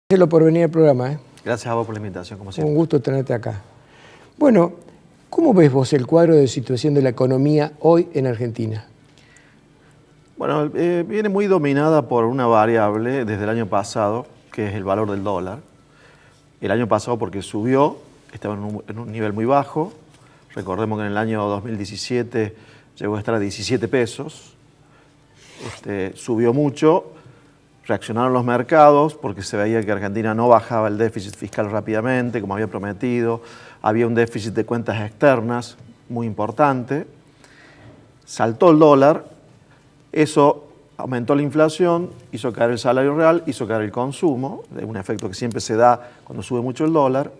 Gracias por venir al programa. Gracias a vos por la invitación, como siempre. Un gusto tenerte acá. Bueno, ¿cómo ves vos el cuadro de situación de la economía hoy en Argentina? Bueno, viene muy dominada por una variable desde el año pasado, que es el valor del dólar. El año pasado porque subió, estaba en un nivel muy bajo. Recordemos que en el año 2017 llegó a estar a 17 pesos. Subió mucho. Reaccionaron los mercados porque se veía que Argentina no bajaba el déficit fiscal rápidamente, como había prometido. Había un déficit de cuentas externas muy importante. Saltó el dólar. Eso aumentó la inflación, hizo caer el salario real, hizo caer el consumo, un efecto que siempre se da cuando sube mucho el dólar.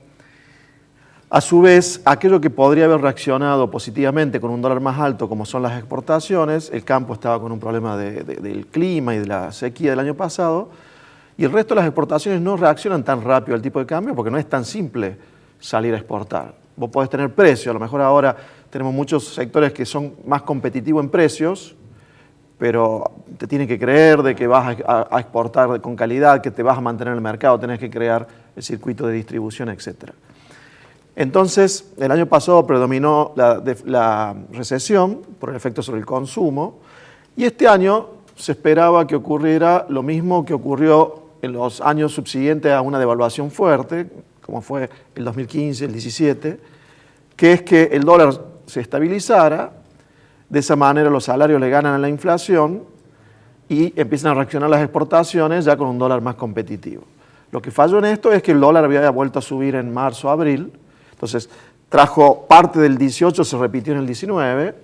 A su vez, aquello que podría haber reaccionado positivamente con un dólar más alto, como son las exportaciones, el campo estaba con un problema del clima y de la sequía del año pasado, y el resto de las exportaciones no reaccionan tan rápido al tipo de cambio porque no es tan simple salir a exportar. Vos podés tener precio, a lo mejor ahora tenemos muchos sectores que son más competitivos en precios, pero te tienen que creer de que vas a exportar con calidad, que te vas a mantener en el mercado, tenés que crear el circuito de distribución, etc. Entonces, el año pasado predominó la recesión por el efecto sobre el consumo, y este año se esperaba que ocurriera lo mismo que ocurrió en los años subsiguientes a una devaluación fuerte, como fue el 2015, el 17, que es que el dólar se estabilizara. De esa manera los salarios le ganan a la inflación y empiezan a reaccionar las exportaciones ya con un dólar más competitivo. Lo que falló en esto es que el dólar había vuelto a subir en marzo, abril, entonces trajo parte del 18, se repitió en el 19,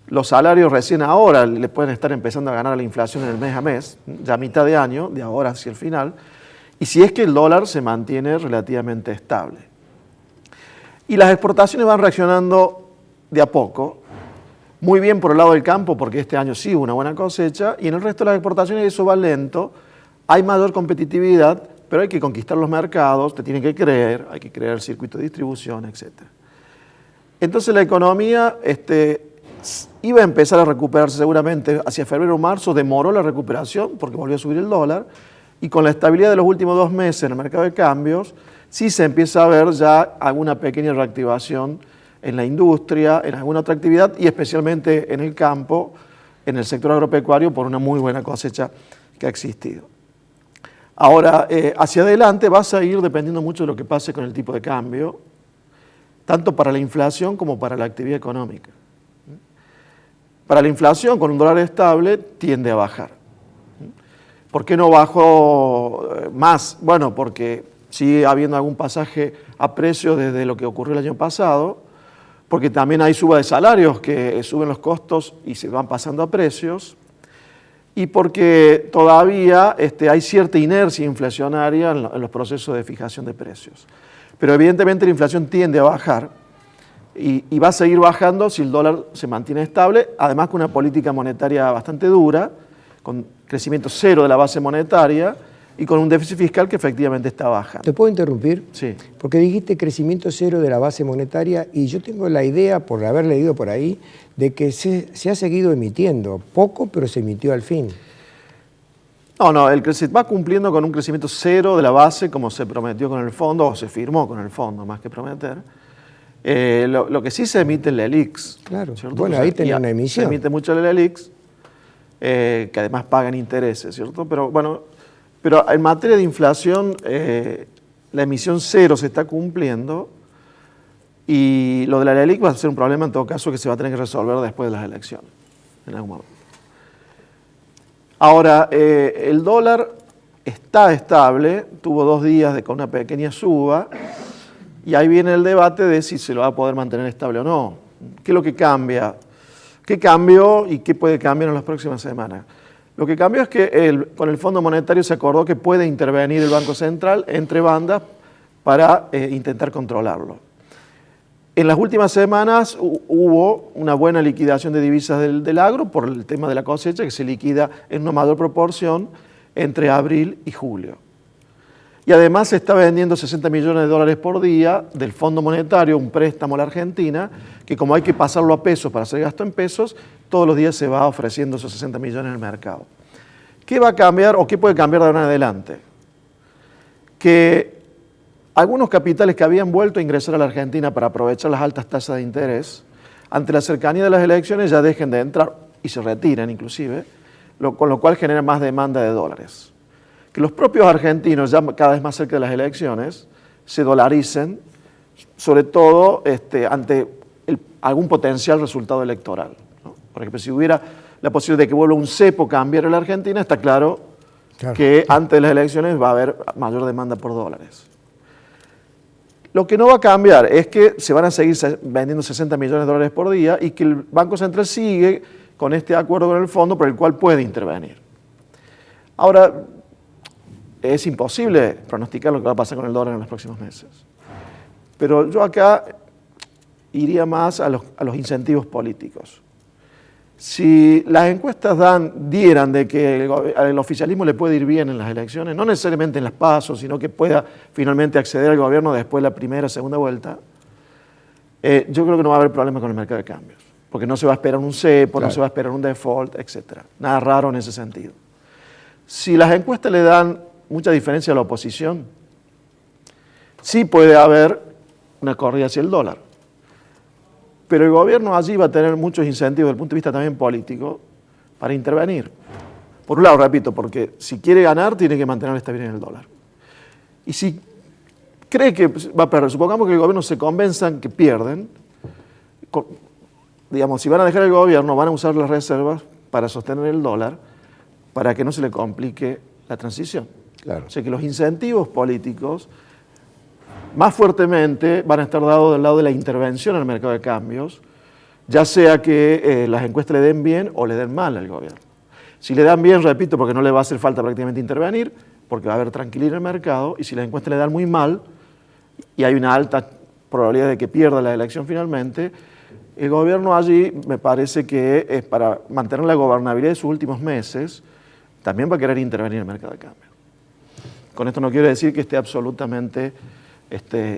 los salarios recién ahora le pueden estar empezando a ganar a la inflación en el mes a mes, ya a mitad de año, de ahora hacia el final, y si es que el dólar se mantiene relativamente estable. Y las exportaciones van reaccionando de a poco, muy bien por el lado del campo, porque este año sí hubo una buena cosecha, y en el resto de las exportaciones eso va lento, hay mayor competitividad, pero hay que conquistar los mercados, te tienen que creer, hay que crear el circuito de distribución, etc. Entonces la economía iba a empezar a recuperarse seguramente hacia febrero o marzo, demoró la recuperación porque volvió a subir el dólar, y con la estabilidad de los últimos 2 meses en el mercado de cambios, sí se empieza a ver ya alguna pequeña reactivación en la industria, en alguna otra actividad y especialmente en el campo, en el sector agropecuario, por una muy buena cosecha que ha existido. Ahora, hacia adelante va a seguir dependiendo mucho de lo que pase con el tipo de cambio, tanto para la inflación como para la actividad económica. Para la inflación, con un dólar estable, tiende a bajar. ¿Por qué no bajó más? Bueno, porque sigue habiendo algún pasaje a precio desde lo que ocurrió el año pasado, porque también hay suba de salarios que suben los costos y se van pasando a precios, y porque todavía hay cierta inercia inflacionaria en los procesos de fijación de precios. Pero evidentemente la inflación tiende a bajar y va a seguir bajando si el dólar se mantiene estable, además con una política monetaria bastante dura, con crecimiento cero de la base monetaria, y con un déficit fiscal que efectivamente está bajando. ¿Te puedo interrumpir? Sí. Porque dijiste crecimiento cero de la base monetaria y yo tengo la idea, por haber leído por ahí, de que se ha seguido emitiendo. Poco, pero se emitió al fin. No, se va cumpliendo con un crecimiento cero de la base como se prometió con el fondo, o se firmó con el fondo, más que prometer. Lo que sí se emite en la ELIQs. Claro, ¿cierto? bueno, ahí tenía una emisión. Se emite mucho en la ELIQs, que además pagan intereses, ¿cierto? Pero en materia de inflación, la emisión cero se está cumpliendo y lo de la LELIQ va a ser un problema en todo caso que se va a tener que resolver después de las elecciones, en algún momento. Ahora, el dólar está estable, tuvo 2 días con una pequeña suba y ahí viene el debate de si se lo va a poder mantener estable o no. ¿Qué es lo que cambia? ¿Qué cambió y qué puede cambiar en las próximas semanas? Lo que cambió es que con el Fondo Monetario se acordó que puede intervenir el Banco Central entre bandas para intentar controlarlo. En las últimas semanas hubo una buena liquidación de divisas del agro por el tema de la cosecha, que se liquida en una mayor proporción entre abril y julio. Y además se está vendiendo 60 millones de dólares por día del Fondo Monetario, un préstamo a la Argentina, que como hay que pasarlo a pesos para hacer gasto en pesos, todos los días se va ofreciendo esos 60 millones en el mercado. ¿Qué va a cambiar o qué puede cambiar de ahora en adelante? que algunos capitales que habían vuelto a ingresar a la Argentina para aprovechar las altas tasas de interés, ante la cercanía de las elecciones ya dejen de entrar y se retiren inclusive, con lo cual genera más demanda de dólares. Que los propios argentinos, ya cada vez más cerca de las elecciones, se dolaricen, sobre todo ante algún potencial resultado electoral, ¿no? Por ejemplo, si hubiera la posibilidad de que vuelva un cepo cambiar en la Argentina, está claro que antes de las elecciones va a haber mayor demanda por dólares. Lo que no va a cambiar es que se van a seguir vendiendo 60 millones de dólares por día y que el Banco Central sigue con este acuerdo con el fondo por el cual puede intervenir. Ahora, es imposible pronosticar lo que va a pasar con el dólar en los próximos meses. Pero yo acá iría más a los incentivos políticos. Si las encuestas dieran de que el oficialismo le puede ir bien en las elecciones, no necesariamente en las PASO, sino que pueda finalmente acceder al gobierno después de la primera o segunda vuelta, yo creo que no va a haber problema con el mercado de cambios, porque no se va a esperar un cepo, no se va a esperar un default, etc. Nada raro en ese sentido. Si las encuestas le dan mucha diferencia a la oposición, sí puede haber una corrida hacia el dólar. Pero el gobierno allí va a tener muchos incentivos desde el punto de vista también político para intervenir. Por un lado, repito, porque si quiere ganar tiene que mantener la estabilidad en el dólar. Y si cree que va a perder, supongamos que el gobierno se convenzan que pierden, digamos, si van a dejar el gobierno, van a usar las reservas para sostener el dólar, para que no se le complique la transición. Claro. O sea que los incentivos políticos más fuertemente van a estar dados del lado de la intervención en el mercado de cambios, ya sea que las encuestas le den bien o le den mal al gobierno. Si le dan bien, repito, porque no le va a hacer falta prácticamente intervenir, porque va a haber tranquilidad en el mercado, y si las encuestas le dan muy mal, y hay una alta probabilidad de que pierda la elección finalmente, el gobierno allí me parece que es para mantener la gobernabilidad de sus últimos meses, también va a querer intervenir en el mercado de cambios. Con esto no quiero decir que esté absolutamente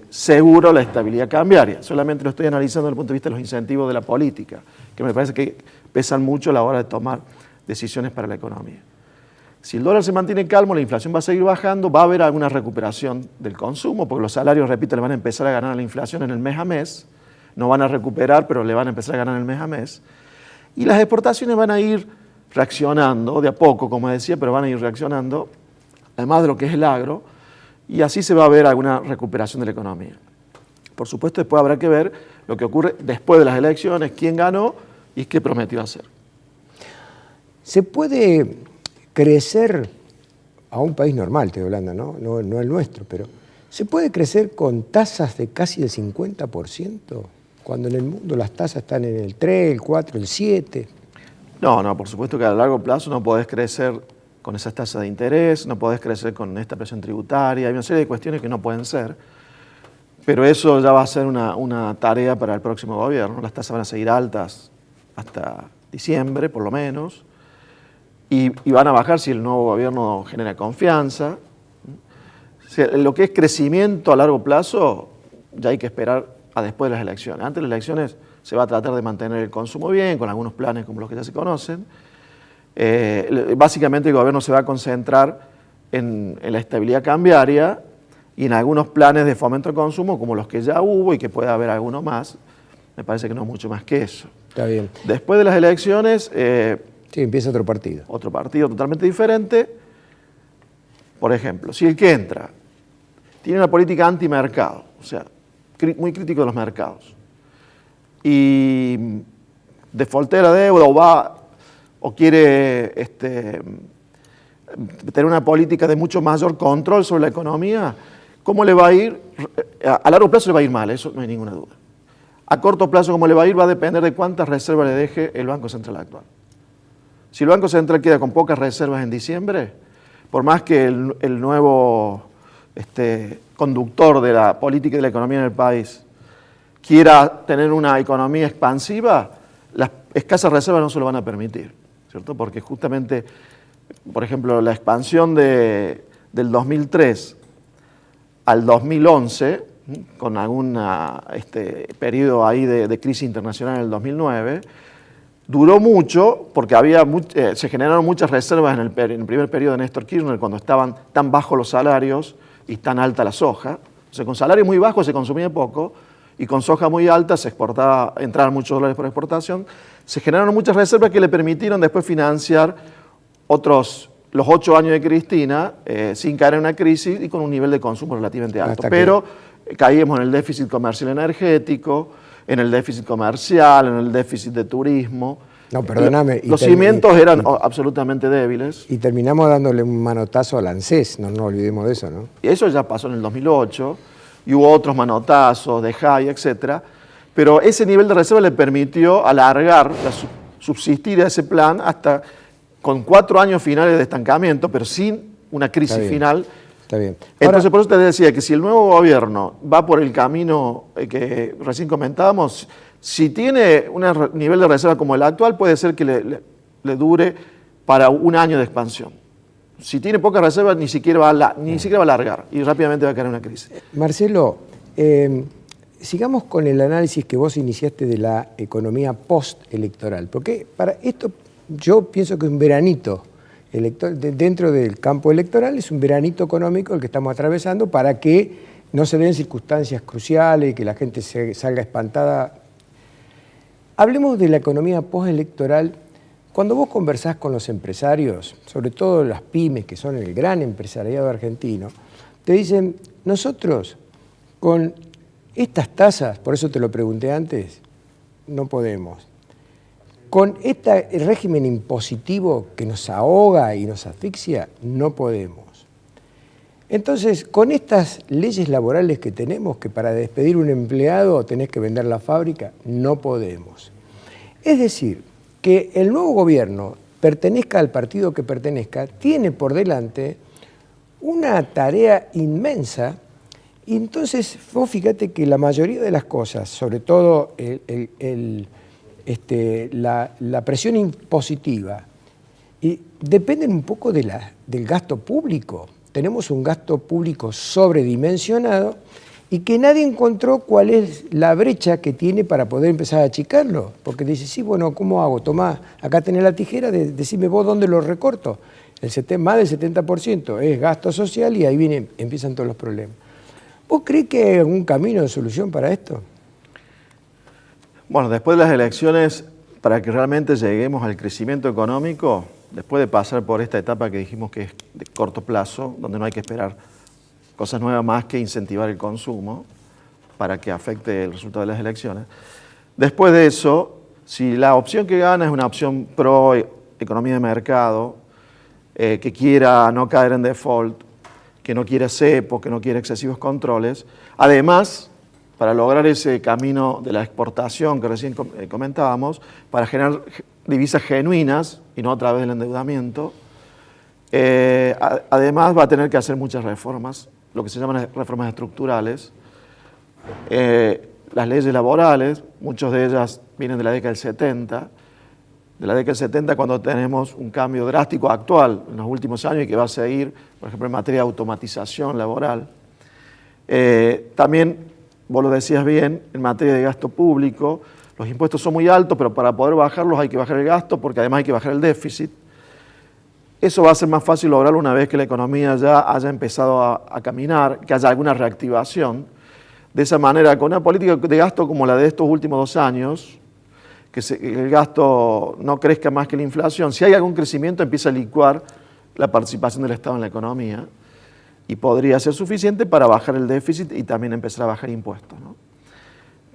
seguro la estabilidad cambiaria, solamente lo estoy analizando desde el punto de vista de los incentivos de la política, que me parece que pesan mucho a la hora de tomar decisiones para la economía. Si el dólar se mantiene calmo, la inflación va a seguir bajando, va a haber alguna recuperación del consumo, porque los salarios, repito, le van a empezar a ganar a la inflación en el mes a mes, no van a recuperar, pero le van a empezar a ganar en el mes a mes, y las exportaciones van a ir reaccionando, de a poco, como decía, pero van a ir reaccionando, además de lo que es el agro, y así se va a ver alguna recuperación de la economía. Por supuesto, después habrá que ver lo que ocurre después de las elecciones, quién ganó y qué prometió hacer. ¿Se puede crecer a un país normal, estoy hablando, no el nuestro, pero se puede crecer con tasas de casi el 50%, cuando en el mundo las tasas están en el 3, el 4, el 7? No, por supuesto que a largo plazo no podés crecer con esas tasas de interés, no podés crecer con esta presión tributaria, hay una serie de cuestiones que no pueden ser, pero eso ya va a ser una tarea para el próximo gobierno. Las tasas van a seguir altas hasta diciembre, por lo menos, y van a bajar si el nuevo gobierno genera confianza. O sea, lo que es crecimiento a largo plazo, ya hay que esperar a después de las elecciones. Antes de las elecciones se va a tratar de mantener el consumo bien, con algunos planes como los que ya se conocen. Básicamente el gobierno se va a concentrar en la estabilidad cambiaria y en algunos planes de fomento al consumo como los que ya hubo y que puede haber alguno más. Me parece que no mucho más que eso. Está bien. Después de las elecciones... sí, empieza otro partido. Otro partido totalmente diferente. Por ejemplo, si el que entra tiene una política antimercado, o sea, muy crítico de los mercados, y defaultera deuda o quiere tener una política de mucho mayor control sobre la economía, ¿cómo le va a ir? A largo plazo le va a ir mal, eso no hay ninguna duda. A corto plazo, ¿cómo le va a ir? Va a depender de cuántas reservas le deje el Banco Central actual. Si el Banco Central queda con pocas reservas en diciembre, por más que el nuevo conductor de la política y de la economía en el país quiera tener una economía expansiva, las escasas reservas no se lo van a permitir, ¿cierto? Porque justamente, por ejemplo, la expansión del 2003 al 2011, con algún periodo ahí de crisis internacional en el 2009, duró mucho porque se generaron muchas reservas en el primer periodo de Néstor Kirchner, cuando estaban tan bajos los salarios y tan alta la soja. O sea, con salario muy bajo se consumía poco y con soja muy alta se exportaba, entraban muchos dólares por exportación. Se generaron muchas reservas que le permitieron después financiar los 8 años de Cristina sin caer en una crisis y con un nivel de consumo relativamente alto. Pero caímos en el déficit comercial energético, en el déficit comercial, en el déficit de turismo. No, perdóname. Los cimientos eran absolutamente débiles. Y terminamos dándole un manotazo al ANSES, no nos olvidemos de eso, ¿no? Y eso ya pasó en el 2008, y hubo otros manotazos de JAI, etc. Pero ese nivel de reserva le permitió alargar, subsistir a ese plan hasta con 4 años finales de estancamiento, pero sin una crisis final. Está bien. Entonces, por eso te decía que si el nuevo gobierno va por el camino que recién comentábamos, si tiene un nivel de reserva como el actual, puede ser que le dure para un año de expansión. Si tiene poca reserva, ni siquiera va a alargar y rápidamente va a caer en una crisis. Marcelo, sigamos con el análisis que vos iniciaste de la economía postelectoral, porque para esto yo pienso que es un veranito dentro del campo electoral, es un veranito económico el que estamos atravesando para que no se den circunstancias cruciales y que la gente salga espantada. Hablemos de la economía postelectoral. Cuando vos conversás con los empresarios, sobre todo las pymes, que son el gran empresariado argentino, te dicen, nosotros con estas tasas, por eso te lo pregunté antes, no podemos. Con este régimen impositivo que nos ahoga y nos asfixia, no podemos. Entonces, con estas leyes laborales que tenemos, que para despedir un empleado tenés que vender la fábrica, no podemos. Es decir, que el nuevo gobierno, pertenezca al partido que pertenezca, tiene por delante una tarea inmensa. Y entonces, vos fíjate que la mayoría de las cosas, sobre todo la presión impositiva, y dependen un poco del gasto público. Tenemos un gasto público sobredimensionado y que nadie encontró cuál es la brecha que tiene para poder empezar a achicarlo. Porque dice, sí, bueno, ¿cómo hago? Tomá, acá tenés la tijera, decime vos dónde lo recorto. Más del 70% es gasto social y ahí empiezan todos los problemas. ¿Vos creés que hay algún camino de solución para esto? Bueno, después de las elecciones, para que realmente lleguemos al crecimiento económico, después de pasar por esta etapa que dijimos que es de corto plazo, donde no hay que esperar cosas nuevas más que incentivar el consumo para que afecte el resultado de las elecciones. Después de eso, si la opción que gana es una opción pro economía de mercado, que quiera no caer en default, que no quiera cepo, que no quiera excesivos controles, además, para lograr ese camino de la exportación que recién comentábamos, para generar divisas genuinas y no a través del endeudamiento, además va a tener que hacer muchas reformas, lo que se llaman reformas estructurales. Las leyes laborales, muchas de ellas vienen de la década del 70, de la década del 70 cuando tenemos un cambio drástico actual en los últimos años y que va a seguir, por ejemplo, en materia de automatización laboral. También, vos lo decías bien, en materia de gasto público, los impuestos son muy altos, pero para poder bajarlos hay que bajar el gasto porque además hay que bajar el déficit. Eso va a ser más fácil lograrlo una vez que la economía ya haya empezado a caminar, que haya alguna reactivación. De esa manera, con una política de gasto como la de estos últimos 2 años, que el gasto no crezca más que la inflación, si hay algún crecimiento empieza a licuar la participación del Estado en la economía y podría ser suficiente para bajar el déficit y también empezar a bajar impuestos, ¿no?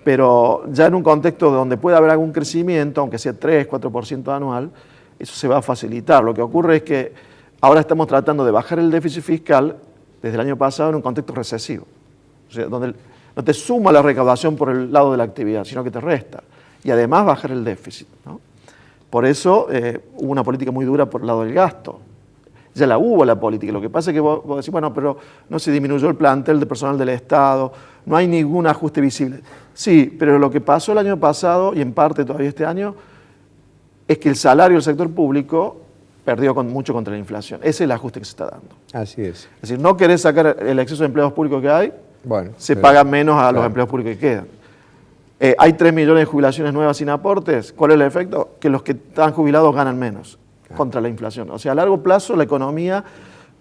Pero ya en un contexto donde pueda haber algún crecimiento, aunque sea 3, 4% anual, eso se va a facilitar. Lo que ocurre es que ahora estamos tratando de bajar el déficit fiscal desde el año pasado en un contexto recesivo, o sea, donde no te suma la recaudación por el lado de la actividad, sino que te resta. Y además bajar el déficit, ¿no? Por eso hubo una política muy dura por el lado del gasto. Ya la hubo la política. Lo que pasa es que vos decís, bueno, pero no se disminuyó el plantel de personal del Estado, no hay ningún ajuste visible. Sí, pero lo que pasó el año pasado y en parte todavía este año es que el salario del sector público perdió mucho contra la inflación. Ese es el ajuste que se está dando. Así es. Es decir, no querés sacar el exceso de empleados públicos que hay, bueno, se paga menos a los empleados públicos que quedan. Hay 3 millones de jubilaciones nuevas sin aportes. ¿Cuál es el efecto? Que los que están jubilados ganan menos contra la inflación. O sea, a largo plazo la economía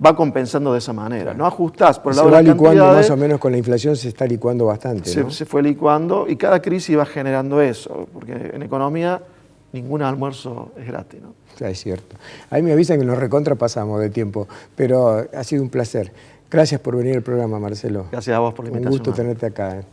va compensando de esa manera. No ajustás por el Se lado va de las licuando cantidades, más o menos con la inflación, se está licuando bastante, ¿no? se fue licuando y cada crisis va generando eso, porque en economía ningún almuerzo es gratis, ¿no? Ya, es cierto. Ahí me avisan que nos recontrapasamos de tiempo, pero ha sido un placer. Gracias por venir al programa, Marcelo. Gracias a vos por la Un invitación. gusto tenerte acá.